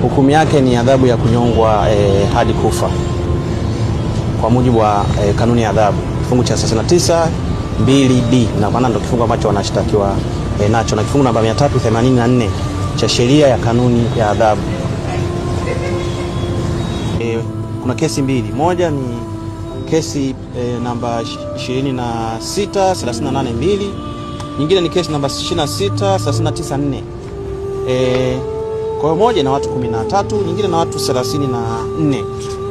Hukumu yake ni adhabu ya kunyongwa hadi kufa kwa mujibu wa kanuni ya adhabu kifungu cha 39 2B, na maana ndio kifungu ambacho wanashtakiwa nacho, na kifungu namba 384 cha sheria ya kanuni ya adhabu. Kuna kesi mbili, moja ni kesi namba 2638.2, nyingine ni kesi namba 2639.4. Kwa moja na watu 13, nyingine na watu 34.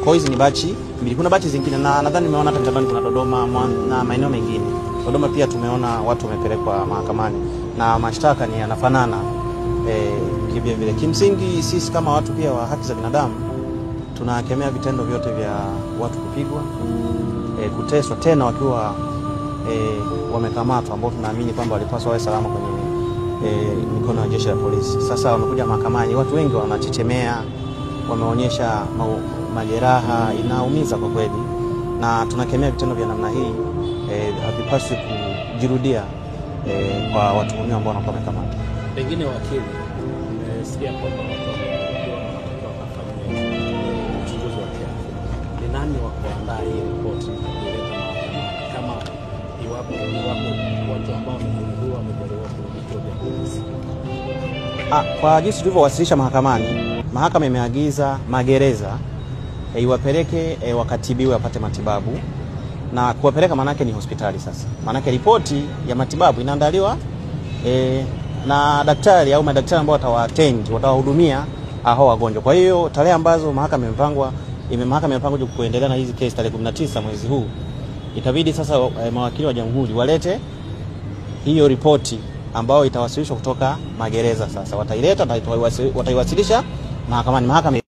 Kwa hizi ni bachi mbili. Kuna bachi zingine na nadhani nimeona hata mtandaoni kuna Dodoma na maeneo mengine. Dodoma pia tumeona watu wamepelekwa mahakamani na mashtaka ni yanafanana kivyo vile. Kimsingi sisi kama watu pia wa haki za binadamu tunakemea vitendo vyote vya watu kupigwa, kuteswa, tena wakiwa wamekamatwa, ambao tunaamini kwamba walipaswa wawe salama kwenye mikono ya jeshi la polisi. Sasa wamekuja mahakamani, watu wengi wanachechemea, wameonyesha majeraha, inaumiza kwa kweli, na tunakemea vitendo vya namna hii. Havipaswi kujirudia kwa watuhumiwa ambao wanakuwa wamekamatwa. Pengine wakili umesikia kwamba watu wanatakiwa kufanya uchunguzi wa kiafya. Ni nani wa kuandaa hii ripoti kuleta mahakamani kama iwapo watu ambao wamejeruhiwa wamejariwa kurudishwa vya polisi? Kwa jinsi tulivyowasilisha mahakamani, mahakama imeagiza magereza iwapeleke wakatibiwe wapate matibabu, na kuwapeleka maana yake ni hospitali. Sasa maana yake ripoti ya matibabu inaandaliwa na daktari au madaktari ambao watawahudumia hao wagonjwa. Kwa hiyo tarehe ambazo mahakama imepangwa kuendelea na hizi kesi tarehe 19 mwezi huu, itabidi sasa mawakili wa jamhuri walete hiyo ripoti ambayo itawasilishwa kutoka magereza. Sasa wataileta na wataiwasilisha mahakamani. Mahakama